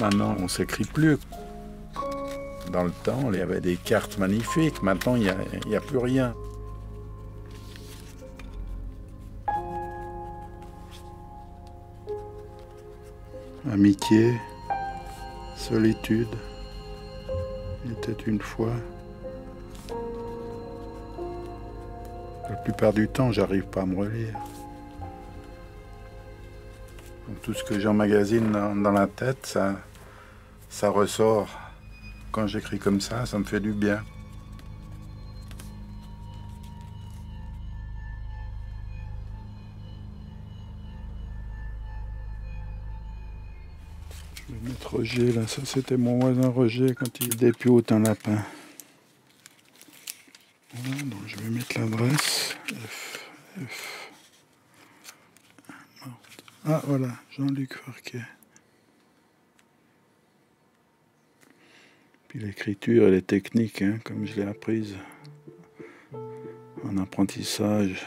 maintenant, on s'écrit plus. Dans le temps, il y avait des cartes magnifiques. Maintenant, il n'y a plus rien. Amitié, solitude, il était une fois. La plupart du temps, j'arrive pas à me relire. Donc, tout ce que j'emmagasine dans la tête, ça ressort. Quand j'écris comme ça me fait du bien. Je vais mettre Roger là, ça c'était mon voisin Roger quand il dépiote un lapin. Voilà, donc je vais mettre l'adresse. F. Ah voilà, Jean-Luc Farquet. Puis l'écriture, elle est technique, hein, comme je l'ai apprise en apprentissage.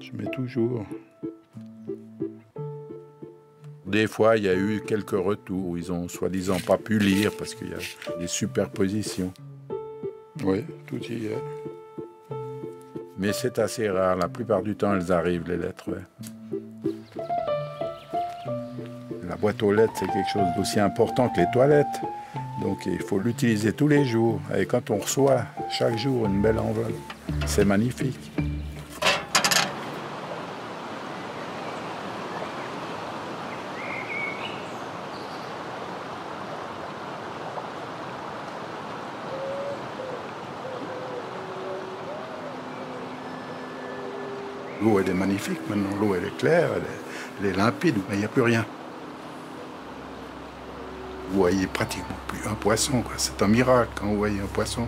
Je mets toujours. Des fois, il y a eu quelques retours où ils ont soi-disant pas pu lire parce qu'il y a des superpositions. Oui, tout y est. Mais c'est assez rare. La plupart du temps, elles arrivent, les lettres. Ouais. La boîte aux lettres, c'est quelque chose d'aussi important que les toilettes. Donc, il faut l'utiliser tous les jours. Et quand on reçoit chaque jour une belle enveloppe, c'est magnifique. L'eau, elle est magnifique maintenant. L'eau, elle est claire, elle est limpide, mais il n'y a plus rien. Vous voyez pratiquement plus un poisson, quoi. C'est un miracle quand vous voyez un poisson.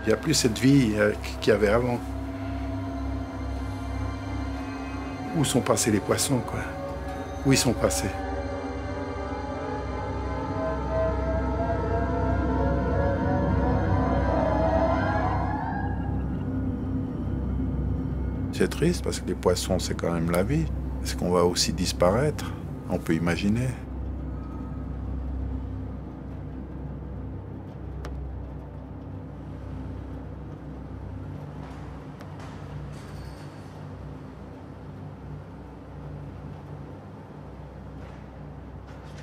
Il n'y a plus cette vie qu'il y avait avant. Où sont passés les poissons, quoi? Où ils sont passés? C'est triste parce que les poissons, c'est quand même la vie. Est-ce qu'on va aussi disparaître? On peut imaginer.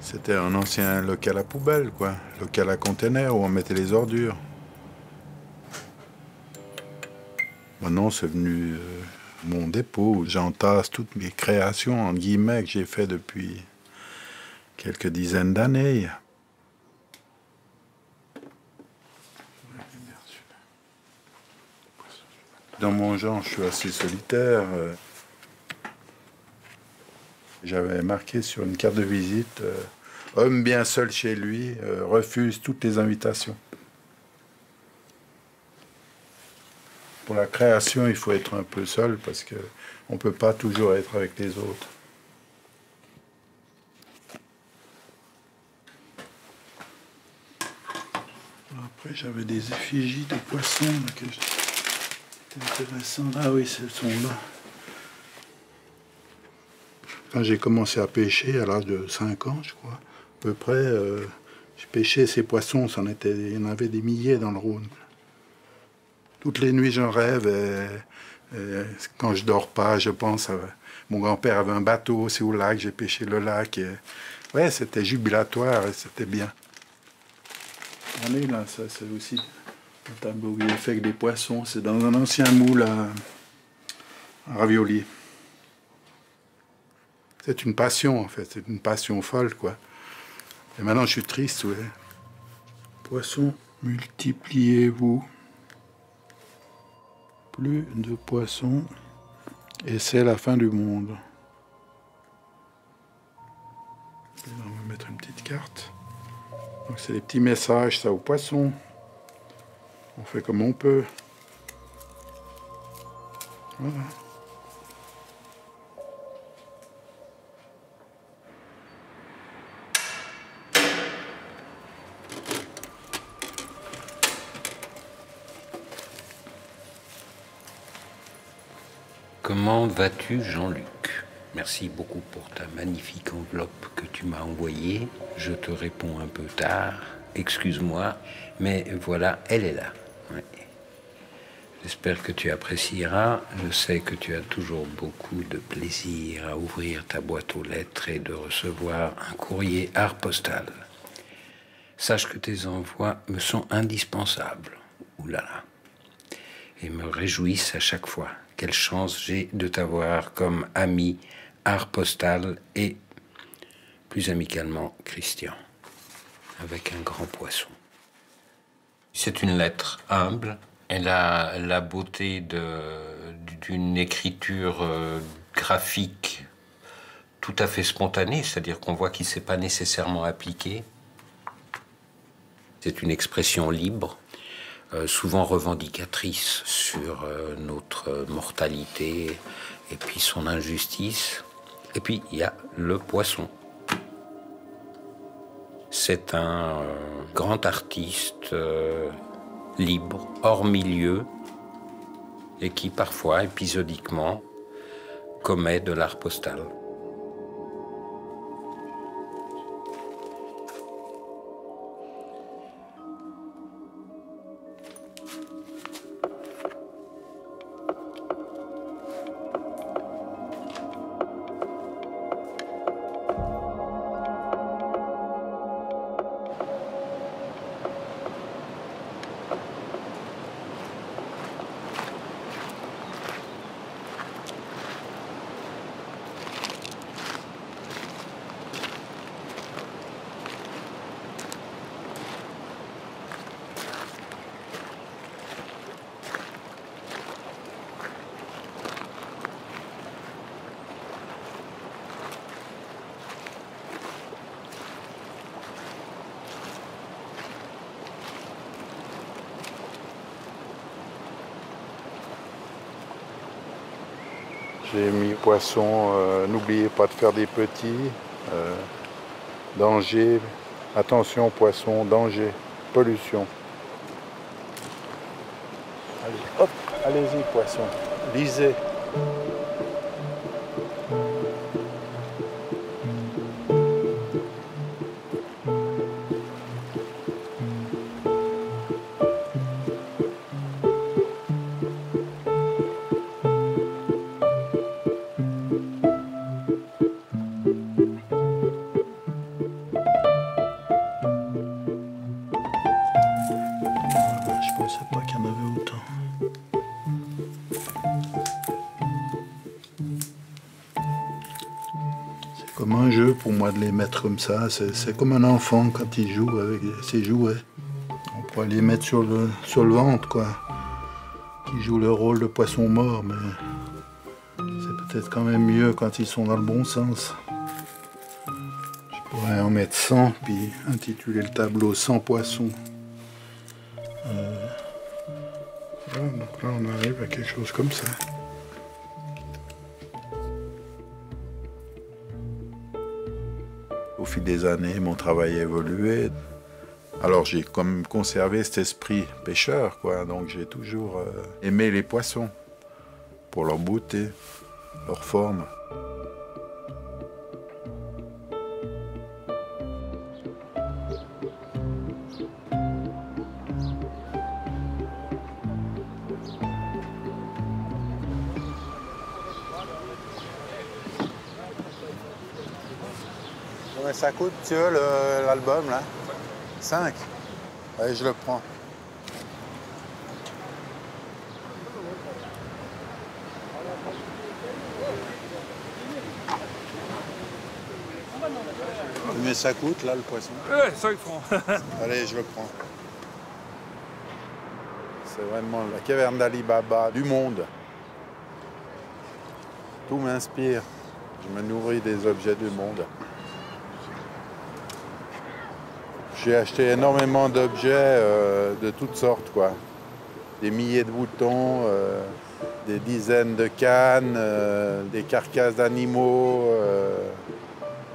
C'était un ancien local à poubelle, quoi. Local à container où on mettait les ordures. Maintenant, c'est venu mon dépôt où j'entasse toutes mes créations, en guillemets, que j'ai fait depuis quelques dizaines d'années. Dans mon genre, je suis assez solitaire. J'avais marqué sur une carte de visite « Homme bien seul chez lui, refuse toutes les invitations ». Pour la création, il faut être un peu seul parce qu'on ne peut pas toujours être avec les autres. Après, j'avais des effigies de poissons là, que c'était intéressant. Ah oui, ce sont là. Quand j'ai commencé à pêcher, à l'âge de 5 ans, je crois, à peu près, je pêchais ces poissons, il y en avait des milliers dans le Rhône. Toutes les nuits, j'en rêve. Quand je dors pas, je pense à... Mon grand-père avait un bateau, c'est au lac, j'ai pêché le lac. Ouais, c'était jubilatoire et c'était bien. Regardez là, ça c'est aussi un tableau où il est fait avec des poissons. C'est dans un ancien moule à ravioli. C'est une passion en fait, c'est une passion folle quoi. Et maintenant je suis triste, ouais. Poissons, multipliez-vous. Plus de poissons et c'est la fin du monde. Et là, on va mettre une petite carte. Donc c'est des petits messages ça aux poissons. On fait comme on peut. Voilà. Comment vas-tu, Jean-Luc? Merci beaucoup pour ta magnifique enveloppe que tu m'as envoyée. Je te réponds un peu tard, excuse-moi, mais voilà, elle est là. Ouais. J'espère que tu apprécieras. Je sais que tu as toujours beaucoup de plaisir à ouvrir ta boîte aux lettres et de recevoir un courrier art postal. Sache que tes envois me sont indispensables. Ouh là là. Et me réjouissent à chaque fois. Quelle chance j'ai de t'avoir comme ami art postal et, plus amicalement, Christian, avec un grand poisson. C'est une lettre humble. Elle a la beauté d'une écriture graphique tout à fait spontanée, c'est-à-dire qu'on voit qu'il ne s'est pas nécessairement appliqué. C'est une expression libre, souvent revendicatrice sur notre mortalité et puis son injustice. Et puis il y a le poisson. C'est un grand artiste libre, hors milieu, et qui parfois, épisodiquement, commet de l'art postal. J'ai mis poisson, n'oubliez pas de faire des petits, danger, attention poisson, danger, pollution. Allez, hop, allez-y poisson, lisez. Je pensais pas qu'il y en avait autant. C'est comme un jeu pour moi de les mettre comme ça. C'est comme un enfant quand il joue avec ses jouets. On pourrait les mettre sur le ventre, quoi. Qui jouent le rôle de poisson mort, mais c'est peut-être quand même mieux quand ils sont dans le bon sens. Je pourrais en mettre 100, puis intituler le tableau 100 poissons. Voilà, donc là on arrive à quelque chose comme ça. Au fil des années, mon travail a évolué. Alors j'ai comme conservé cet esprit pêcheur, quoi. Donc j'ai toujours aimé les poissons pour leur beauté, leur forme. Combien ça coûte, tu veux, l'album, là? 5. Allez, je le prends. Combien ça coûte, là, le poisson? 5 francs. Allez, je le prends. C'est vraiment la caverne d'Ali Baba du monde. Tout m'inspire. Je me nourris des objets du monde. J'ai acheté énormément d'objets de toutes sortes, quoi. Des milliers de boutons, des dizaines de cannes, des carcasses d'animaux.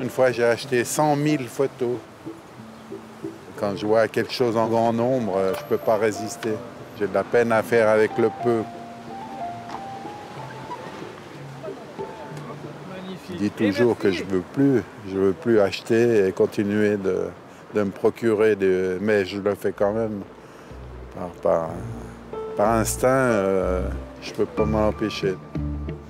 Une fois, j'ai acheté 100 000 photos. Quand je vois quelque chose en grand nombre, je ne peux pas résister. J'ai de la peine à faire avec le peu. dis toujours que je veux plus acheter et continuer de me procurer mais je le fais quand même par instinct, je peux pas m'en empêcher.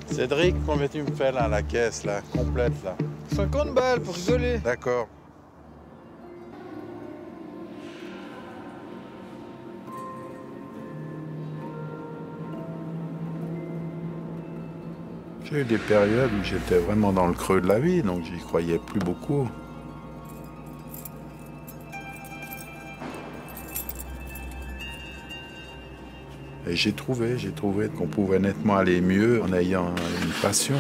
Cédric, combien tu me fais là, la caisse là, complète là? 50 balles pour rigoler. D'accord. J'ai eu des périodes où j'étais vraiment dans le creux de la vie, donc j'y croyais plus beaucoup. Et j'ai trouvé qu'on pouvait nettement aller mieux en ayant une passion.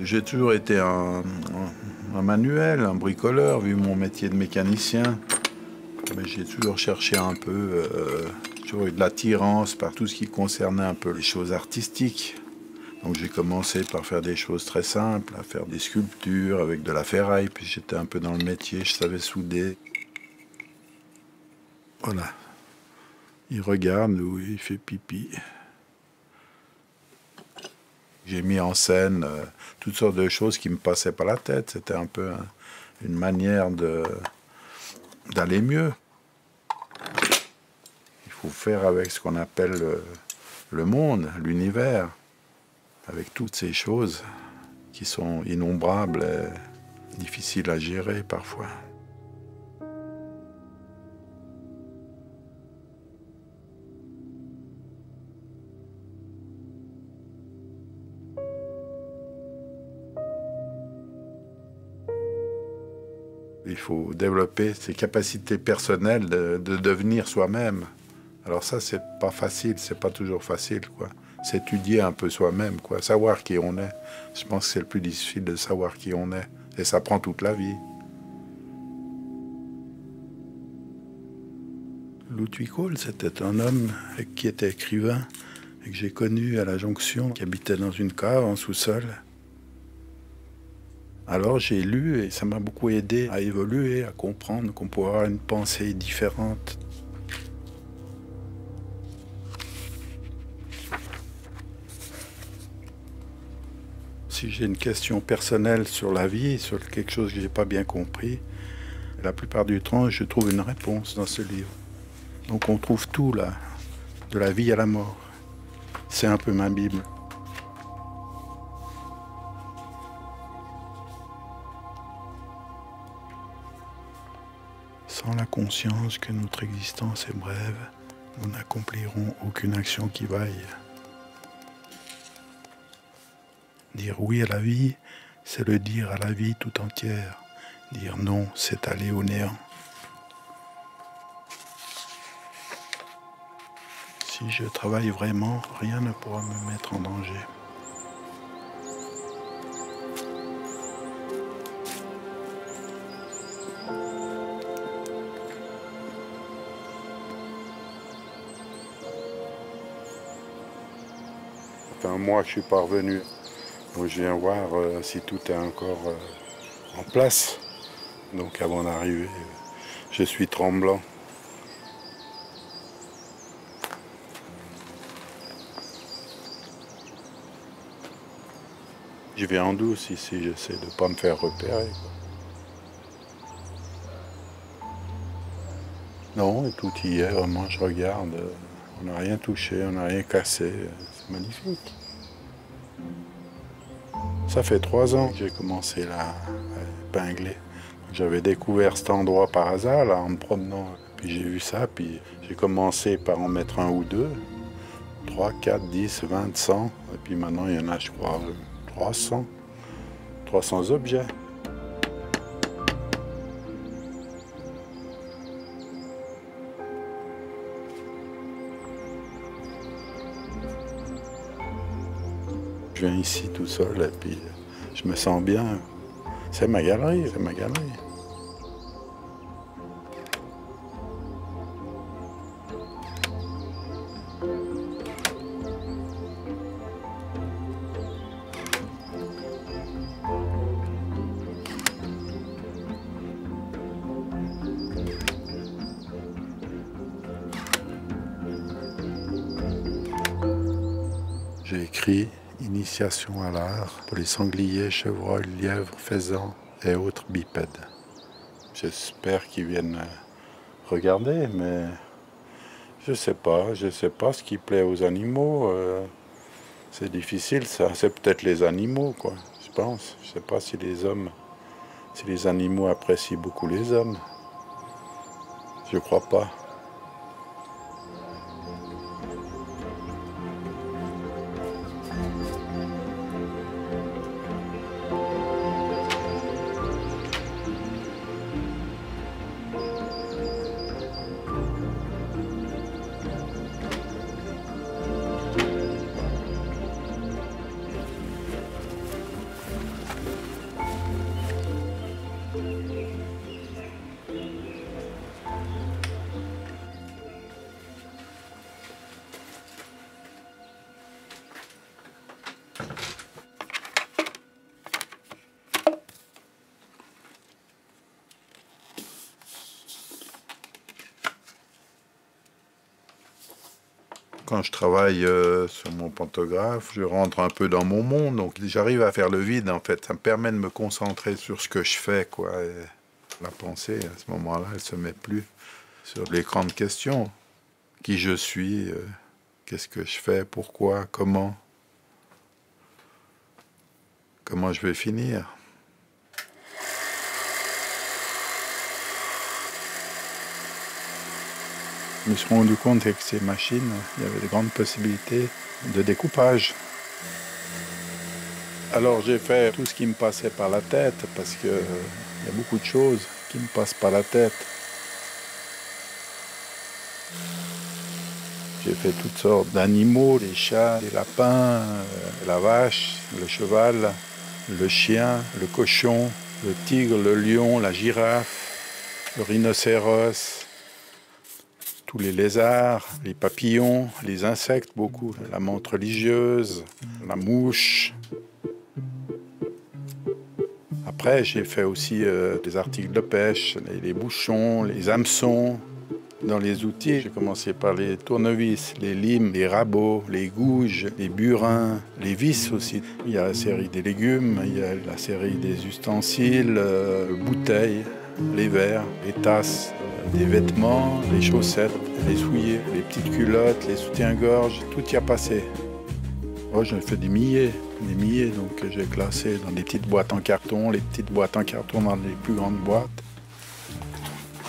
J'ai toujours été un manuel, un bricoleur, vu mon métier de mécanicien. Mais j'ai toujours cherché un peu, toujours eu de l'attirance par tout ce qui concernait un peu les choses artistiques. Donc j'ai commencé par faire des choses très simples, à faire des sculptures avec de la ferraille, puis j'étais un peu dans le métier, je savais souder. Voilà. Il regarde où il fait pipi. J'ai mis en scène toutes sortes de choses qui me passaient par la tête. C'était un peu une manière d'aller mieux. Il faut faire avec ce qu'on appelle le monde, l'univers, avec toutes ces choses qui sont innombrables et difficiles à gérer parfois. Il faut développer ses capacités personnelles de devenir soi-même. Alors ça, c'est pas facile, c'est pas toujours facile, quoi. S'étudier un peu soi-même, quoi. Savoir qui on est. Je pense que c'est le plus difficile de savoir qui on est. Et ça prend toute la vie. Ludwig Hohl, c'était un homme qui était écrivain et que j'ai connu à la Jonction, qui habitait dans une cave en sous-sol. Alors j'ai lu et ça m'a beaucoup aidé à évoluer, à comprendre qu'on pouvait avoir une pensée différente. Si j'ai une question personnelle sur la vie, sur quelque chose que je n'ai pas bien compris, la plupart du temps, je trouve une réponse dans ce livre. Donc on trouve tout là, de la vie à la mort. C'est un peu ma Bible. Sans la conscience que notre existence est brève, nous n'accomplirons aucune action qui vaille. Dire oui à la vie, c'est le dire à la vie tout entière. Dire non, c'est aller au néant. Si je travaille vraiment, rien ne pourra me mettre en danger. Ça fait un mois que je suis pas revenu. Donc je viens voir si tout est encore en place. Donc avant d'arriver, je suis tremblant. Je vais en douce ici, j'essaie de ne pas me faire repérer. Non, tout y est, vraiment, je regarde. On n'a rien touché, on n'a rien cassé. C'est magnifique. Ça fait 3 ans que j'ai commencé là, à épingler. J'avais découvert cet endroit par hasard, là, en me promenant. Puis j'ai vu ça, puis j'ai commencé par en mettre un ou deux. 3, 4, 10, 20, 100. Et puis maintenant, il y en a, je crois, 300 objets. Je viens ici tout seul et puis je me sens bien. C'est ma galerie, c'est ma galerie. J'ai écrit Initiation à l'art pour les sangliers, chevreuils, lièvres, faisans et autres bipèdes. J'espère qu'ils viennent regarder, mais je sais pas ce qui plaît aux animaux. C'est difficile, ça. C'est peut-être les animaux, quoi. Je pense. Je sais pas si les animaux apprécient beaucoup les hommes. Je crois pas. Quand je travaille sur mon pantographe, je rentre un peu dans mon monde, donc j'arrive à faire le vide en fait. Ça me permet de me concentrer sur ce que je fais, quoi. Et la pensée, à ce moment-là, elle se met plus sur les grandes questions. Qui je suis, qu'est-ce que je fais, pourquoi, comment je vais finir. Je me suis rendu compte qu'avec ces machines, il y avait de grandes possibilités de découpage. Alors j'ai fait tout ce qui me passait par la tête, parce qu'il y a beaucoup de choses qui me passent par la tête. J'ai fait toutes sortes d'animaux, les chats, les lapins, la vache, le cheval, le chien, le cochon, le tigre, le lion, la girafe, le rhinocéros, tous les lézards, les papillons, les insectes, beaucoup, la menthe religieuse, la mouche. Après, j'ai fait aussi des articles de pêche, les bouchons, les hameçons. Dans les outils, j'ai commencé par les tournevis, les limes, les rabots, les gouges, les burins, les vis aussi. Il y a la série des légumes, il y a la série des ustensiles, bouteilles, les verres, les tasses, des vêtements, les chaussettes, les souliers, les petites culottes, les soutiens-gorge, tout y a passé. Oh, j'en ai fait des milliers, donc j'ai classé dans des petites boîtes en carton, les petites boîtes en carton dans les plus grandes boîtes,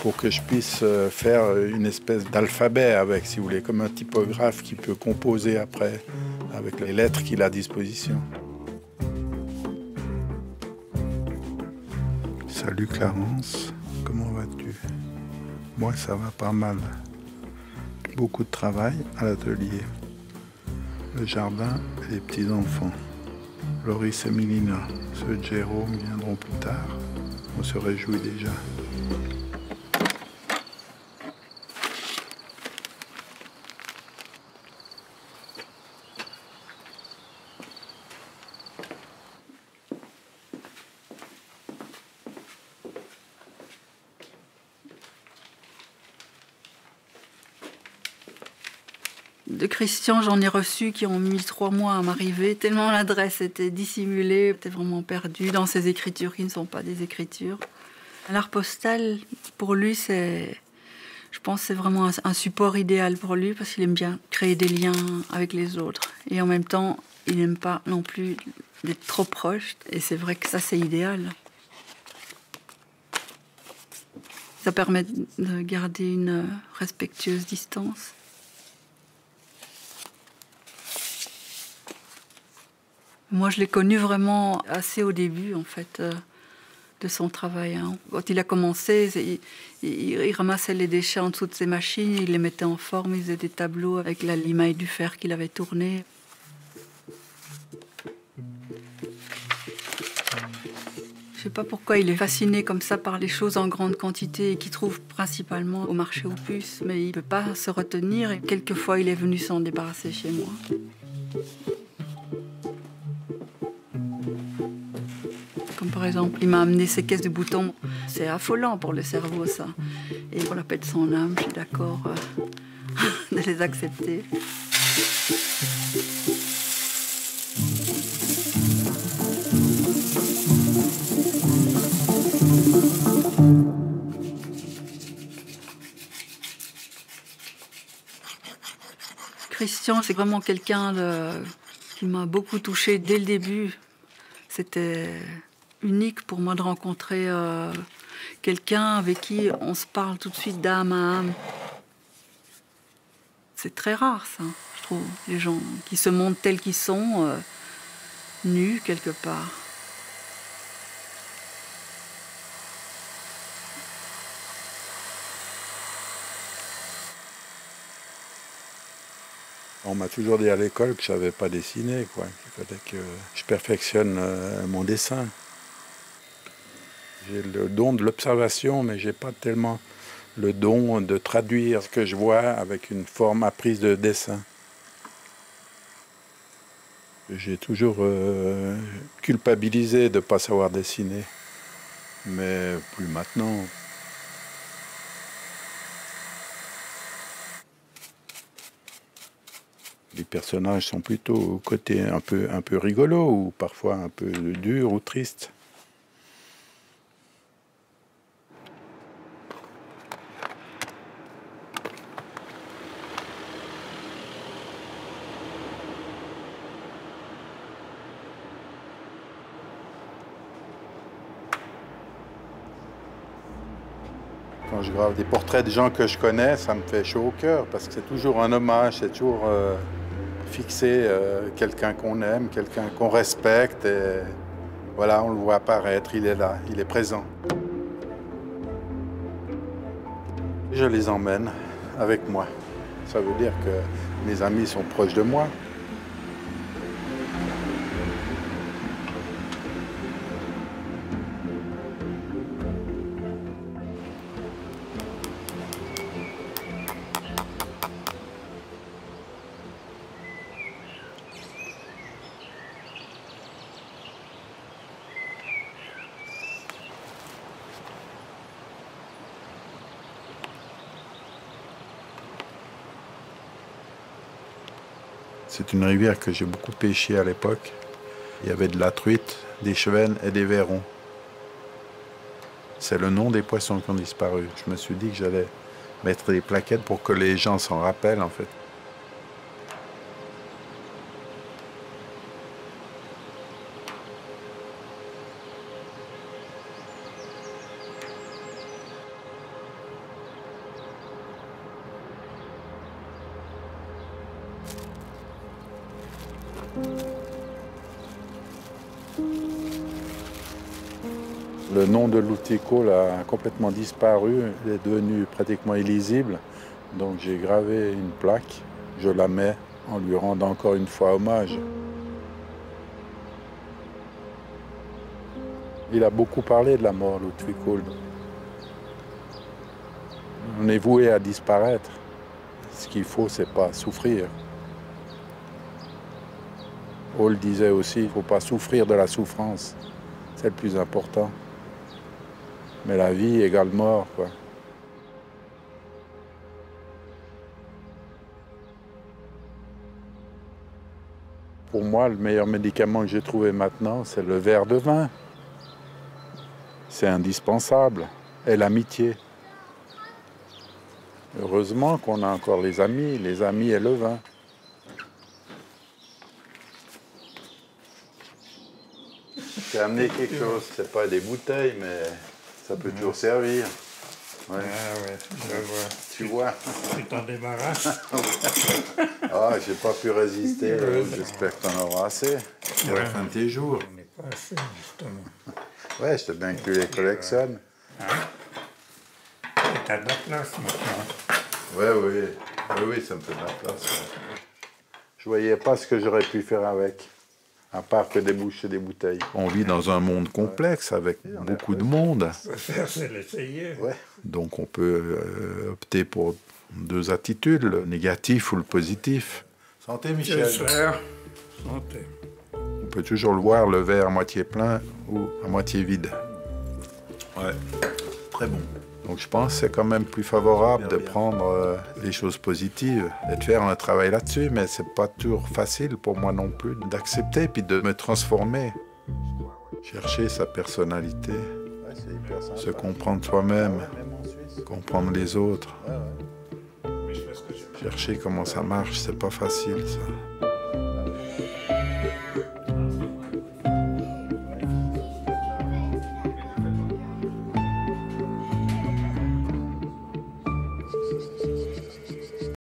pour que je puisse faire une espèce d'alphabet avec, si vous voulez, comme un typographe qui peut composer après avec les lettres qu'il a à disposition. Salut Clarence, comment vas-tu? Moi ça va pas mal. Beaucoup de travail à l'atelier. Le jardin et les petits-enfants. Loris et Mélina, ceux de Jérôme viendront plus tard. On se réjouit déjà. De Christian, j'en ai reçu qui ont mis 3 mois à m'arriver, tellement l'adresse était dissimulée, était vraiment perdue dans ses écritures qui ne sont pas des écritures. L'art postal, pour lui, je pense que c'est vraiment un support idéal pour lui parce qu'il aime bien créer des liens avec les autres. Et en même temps, il n'aime pas non plus d'être trop proche. Et c'est vrai que ça, c'est idéal. Ça permet de garder une respectueuse distance. Moi, je l'ai connu vraiment assez au début, en fait, de son travail. Hein. Quand il a commencé, il ramassait les déchets en dessous de ses machines, il les mettait en forme, il faisait des tableaux avec la limaille du fer qu'il avait tourné. Je ne sais pas pourquoi il est fasciné comme ça par les choses en grande quantité et qu'il trouve principalement au marché aux puces, mais il ne peut pas se retenir et quelquefois il est venu s'en débarrasser chez moi. Comme par exemple, il m'a amené ces caisses de boutons. C'est affolant pour le cerveau, ça. Et pour la paix de son âme, je suis d'accord de les accepter. Christian, c'est vraiment quelqu'un qui m'a beaucoup touchée dès le début. C'était unique pour moi de rencontrer quelqu'un avec qui on se parle tout de suite d'âme à âme. C'est très rare, ça, je trouve, les gens qui se montrent tels qu'ils sont, nus quelque part. On m'a toujours dit à l'école que je ne savais pas dessiner, quoi, qu'il fallait que je perfectionne mon dessin. J'ai le don de l'observation, mais je n'ai pas tellement le don de traduire ce que je vois avec une forme apprise de dessin. J'ai toujours culpabilisé de ne pas savoir dessiner, mais plus maintenant. Les personnages sont plutôt au côté un peu rigolo ou parfois un peu dur ou triste. Quand je grave des portraits de gens que je connais, ça me fait chaud au cœur parce que c'est toujours un hommage, c'est toujours fixer quelqu'un qu'on aime, quelqu'un qu'on respecte. Et voilà, on le voit apparaître, il est là, il est présent. Je les emmène avec moi. Ça veut dire que mes amis sont proches de moi. C'est une rivière que j'ai beaucoup pêchée à l'époque. Il y avait de la truite, des chevennes et des vairons. C'est le nom des poissons qui ont disparu. Je me suis dit que j'allais mettre des plaquettes pour que les gens s'en rappellent, en fait. Le nom de l'Outicoul a complètement disparu, il est devenu pratiquement illisible. Donc j'ai gravé une plaque, je la mets en lui rendant encore une fois hommage. Il a beaucoup parlé de la mort, l'Outicoul. On est voué à disparaître. Ce qu'il faut, c'est pas souffrir. Hall disait aussi, il ne faut pas souffrir de la souffrance. C'est le plus important. Mais la vie égale mort, quoi. Pour moi, le meilleur médicament que j'ai trouvé maintenant, c'est le verre de vin. C'est indispensable. Et l'amitié. Heureusement qu'on a encore les amis et le vin. J'ai amené quelque chose, c'est pas des bouteilles, mais ça peut toujours servir. Ouais. Ah ouais, je vois. Tu vois. Tu t'en débarrasses. Ah, j'ai pas pu résister. J'espère que t'en auras assez. C'est la fin de tes jours. On n'est pas assez, justement. Ouais, je te bien que tu les collectionnes. Hein? Et t'as de la place maintenant. Oui, ça me fait de la place. Ouais. Je voyais pas ce que j'aurais pu faire avec. À part que déboucher des bouteilles. On vit dans un monde complexe avec beaucoup de monde. Faire, c'est l'essayer. Ouais. Donc on peut opter pour deux attitudes, le négatif ou le positif. Santé, Michel. Santé. On peut toujours le voir, le verre à moitié plein ou à moitié vide. Ouais, très bon. Donc je pense que c'est quand même plus favorable de prendre les choses positives et de faire un travail là-dessus, mais c'est pas toujours facile pour moi non plus d'accepter puis de me transformer. Chercher sa personnalité, se comprendre soi-même, comprendre les autres. Chercher comment ça marche, c'est pas facile ça.